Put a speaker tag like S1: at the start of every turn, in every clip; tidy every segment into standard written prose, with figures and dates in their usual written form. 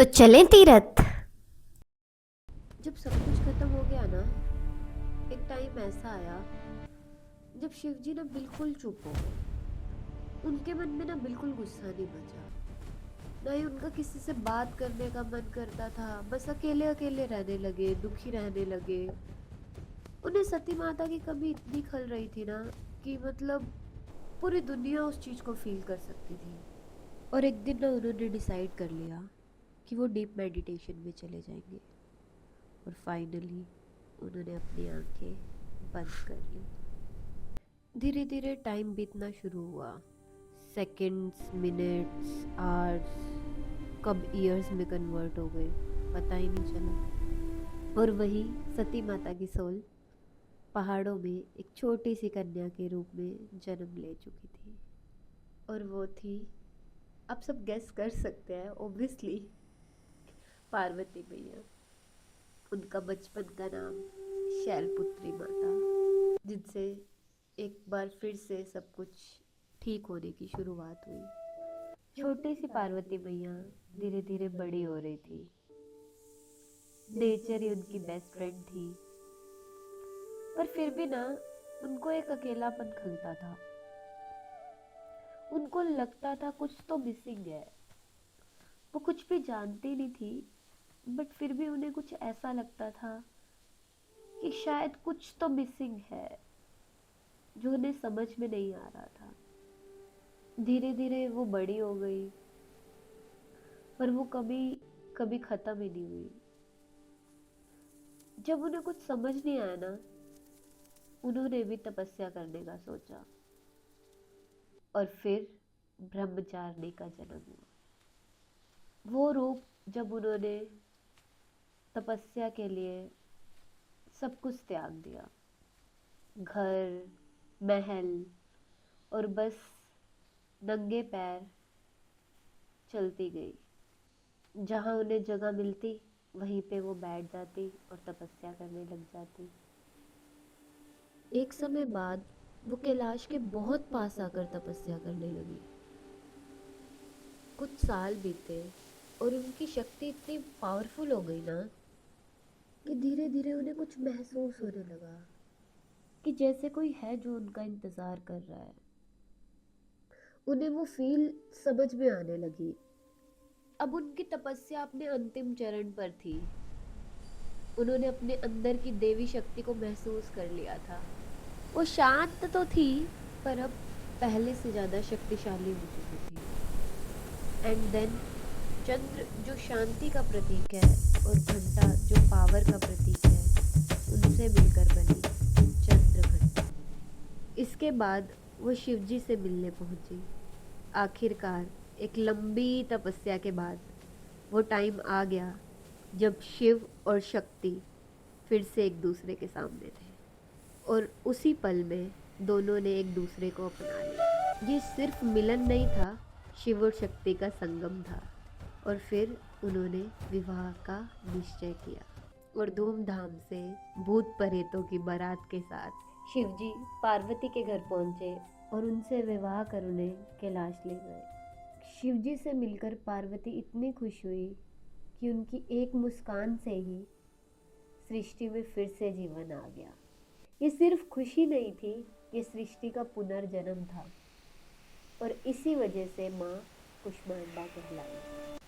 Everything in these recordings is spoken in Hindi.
S1: तो चलें तीरथ।
S2: जब सब कुछ खत्म हो गया ना, एक टाइम ऐसा आया जब शिवजी ना बिल्कुल चुप हो गए। उनके मन में ना बिल्कुल गुस्सा नहीं बचा, ना ही उनका किसी से बात करने का मन करता था। बस अकेले अकेले रहने लगे, दुखी रहने लगे। उन्हें सती माता की कमी इतनी खल रही थी ना कि मतलब पूरी दुनिया उस चीज़ को फील कर सकती थी। और एक दिन ना उन्होंने डिसाइड कर लिया कि वो डीप मेडिटेशन में चले जाएंगे। और फाइनली उन्होंने अपनी आंखें बंद कर ली। धीरे धीरे टाइम बीतना शुरू हुआ। सेकंड्स, मिनट्स, आवर्स कब ईयर्स में कन्वर्ट हो गए पता ही नहीं चला। और वही सती माता की सोल पहाड़ों में एक छोटी सी कन्या के रूप में जन्म ले चुकी थी। और वो थी, आप सब गेस कर सकते हैं ओब्वियसली, पार्वती मैया। उनका बचपन का नाम शैलपुत्री माता, जिनसे एक बार फिर से सब कुछ ठीक होने की शुरुआत हुई। छोटी सी पार्वती मैया धीरे धीरे बड़ी हो रही थी। नेचर ही उनकी बेस्ट फ्रेंड थी, पर फिर भी ना उनको एक अकेलापन खलता था। उनको लगता था कुछ तो मिसिंग है। वो कुछ भी जानती नहीं थी, बट फिर भी उन्हें कुछ ऐसा लगता था कि शायद कुछ तो मिसिंग है जो उन्हें समझ में नहीं आ रहा था। धीरे धीरे वो बड़ी हो गई, पर वो कभी कभी खत्म ही नहीं हुई। जब उन्हें कुछ समझ नहीं आया ना, उन्होंने भी तपस्या करने का सोचा। और फिर ब्रह्मचारिणी का जन्म हुआ। वो रूप जब उन्होंने तपस्या के लिए सब कुछ त्याग दिया, घर, महल, और बस नंगे पैर चलती गई। जहाँ उन्हें जगह मिलती वहीं पे वो बैठ जाती और तपस्या करने लग जाती। एक समय बाद वो कैलाश के बहुत पास आकर तपस्या करने लगी। कुछ साल बीते और उनकी शक्ति इतनी पावरफुल हो गई ना कि धीरे धीरे उन्हें कुछ महसूस होने लगा कि जैसे कोई है जो उनका इंतजार कर रहा है। उन्हें वो फील समझ में आने लगी। अब उनकी तपस्या अपने अंतिम चरण पर थी। उन्होंने अपने अंदर की देवी शक्ति को महसूस कर लिया था। वो शांत तो थी, पर अब पहले से ज्यादा शक्तिशाली हो चुकी थी। एंड देन चंद्र जो शांति का प्रतीक है और घंटा जो पावर का प्रतीक है, उनसे मिलकर बनी चंद्र घंटा। इसके बाद वो शिवजी से मिलने पहुंची। आखिरकार एक लंबी तपस्या के बाद वो टाइम आ गया जब शिव और शक्ति फिर से एक दूसरे के सामने थे। और उसी पल में दोनों ने एक दूसरे को अपना लिया। ये सिर्फ मिलन नहीं था, शिव और शक्ति का संगम था। और फिर उन्होंने विवाह का निश्चय किया और धूमधाम से भूत प्रेतों की बारात के साथ शिवजी पार्वती के घर पहुंचे और उनसे विवाह कर उन्हें कैलाश ले गए। शिवजी से मिलकर पार्वती इतनी खुश हुई कि उनकी एक मुस्कान से ही सृष्टि में फिर से जीवन आ गया। ये सिर्फ खुशी नहीं थी, ये सृष्टि का पुनर्जन्म था। और इसी वजह से माँ कुष्मांडा कहलाई।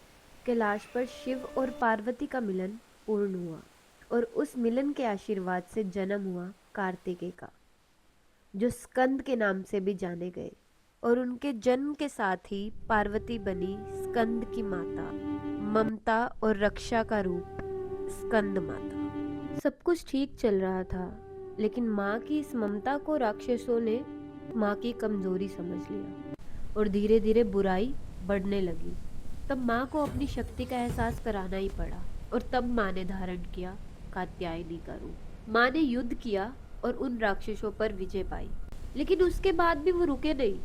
S2: कैलाश पर शिव और पार्वती का मिलन पूर्ण हुआ और उस मिलन के आशीर्वाद से जन्म हुआ कार्तिकेय का, जो स्कंद के नाम से भी जाने गए। और उनके जन्म के साथ ही पार्वती बनी स्कंद की माता, ममता और रक्षा का रूप स्कंद माता। सब कुछ ठीक चल रहा था, लेकिन माँ की इस ममता को राक्षसों ने माँ की कमजोरी समझ लिया और धीरे धीरे बुराई बढ़ने लगी। तब माँ को अपनी शक्ति का एहसास कराना ही पड़ा और तब माँ ने धारण किया कात्यायनी का रूप। माँ ने युद्ध किया और उन राक्षसों पर विजय पाई, लेकिन उसके बाद भी वो रुके नहीं।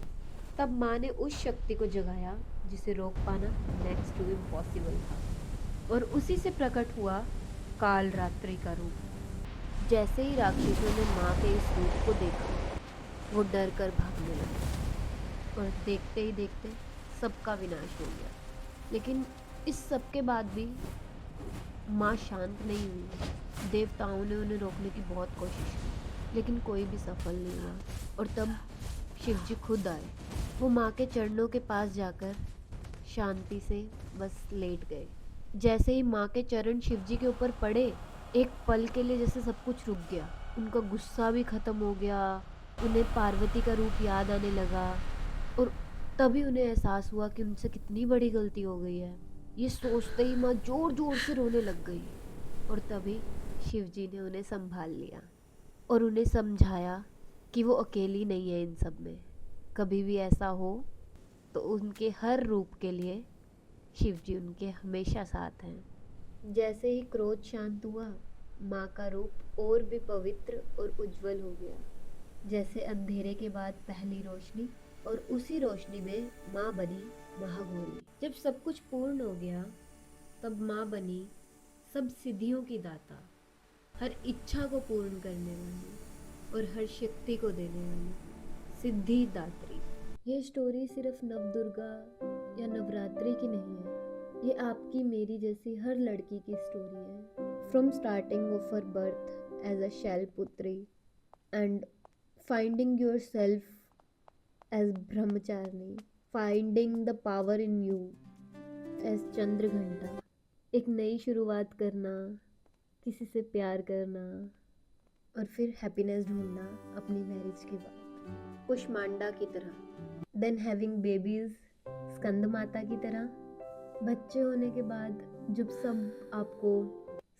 S2: तब माँ ने उस शक्ति को जगाया जिसे रोक पाना नेक्स्ट टू इम्पॉसिबल था। और उसी से प्रकट हुआ काल रात्रि का रूप। जैसे ही राक्षसों ने माँ के इस रूप को देखा, वो डर कर भागने लगे और देखते ही देखते सबका विनाश हो गया। लेकिन इस सब के बाद भी माँ शांत नहीं हुई। देवताओं ने उन्हें रोकने की बहुत कोशिश की, लेकिन कोई भी सफल नहीं हुआ। और तब शिवजी खुद आए। वो माँ के चरणों के पास जाकर शांति से बस लेट गए। जैसे ही माँ के चरण शिवजी के ऊपर पड़े, एक पल के लिए जैसे सब कुछ रुक गया। उनका गुस्सा भी खत्म हो गया, उन्हें पार्वती का रूप याद आने लगा, और तभी उन्हें एहसास हुआ कि उनसे कितनी बड़ी गलती हो गई है। ये सोचते ही माँ जोर जोर से रोने लग गई, और तभी शिवजी ने उन्हें संभाल लिया और उन्हें समझाया कि वो अकेली नहीं है इन सब में। कभी भी ऐसा हो तो उनके हर रूप के लिए शिवजी उनके हमेशा साथ हैं। जैसे ही क्रोध शांत हुआ, माँ का रूप और भी पवित्र और उज्जवल हो गया, जैसे अंधेरे के बाद पहली रोशनी। और उसी रोशनी में माँ बनी महागौरी। जब सब कुछ पूर्ण हो गया, तब माँ बनी सब सिद्धियों की दाता, हर इच्छा को पूर्ण करने वाली और हर शक्ति को देने वाली सिद्धि दात्री। ये स्टोरी सिर्फ नवदुर्गा या नवरात्रि की नहीं है, ये आपकी मेरी जैसी हर लड़की की स्टोरी है। From starting of her birth as a Shailaputri and finding your self as Brahmacharini, finding the power in you as Chandraghanta, एक नई शुरुआत करना, किसी से प्यार करना, और फिर हैप्पीनेस ढूंढना अपनी मैरिज के बाद कुष्मांडा की तरह, देन हैविंग बेबीज स्कंद माता की तरह। बच्चे होने के बाद जब सब आपको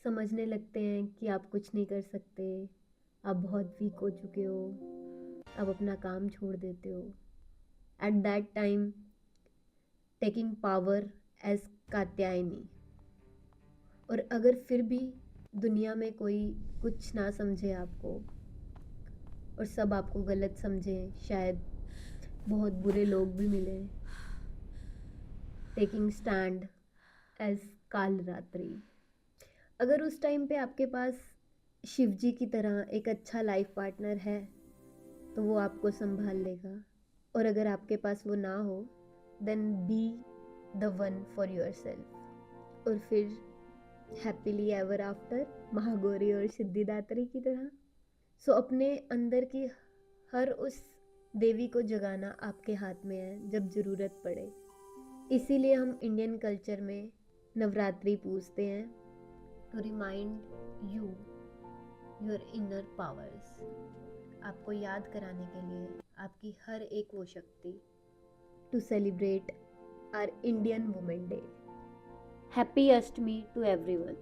S2: समझने लगते हैं कि आप कुछ नहीं कर सकते, आप बहुत वीक हो चुके हो, आप अपना काम छोड़ देते हो, at that time taking power as Katyayani. और अगर फिर भी दुनिया में कोई कुछ ना समझे आपको और सब आपको गलत समझें, शायद बहुत बुरे लोग भी मिले, टेकिंग स्टैंड एज कालरात्रि। अगर उस टाइम पे आपके पास शिवजी की तरह एक अच्छा लाइफ पार्टनर है तो वो आपको संभाल लेगा, और अगर आपके पास वो ना हो then be the one for your self, और फिर हैप्पीली एवर आफ्टर महागौरी और सिद्धिदात्री की तरह। सो अपने अंदर की हर उस देवी को जगाना आपके हाथ में है जब ज़रूरत पड़े। इसीलिए हम इंडियन कल्चर में नवरात्रि पूजते हैं, to remind you your inner powers, आपको याद कराने के लिए आपकी हर एक वो शक्ति, to celebrate our Indian women day. Happy Ashtami to everyone.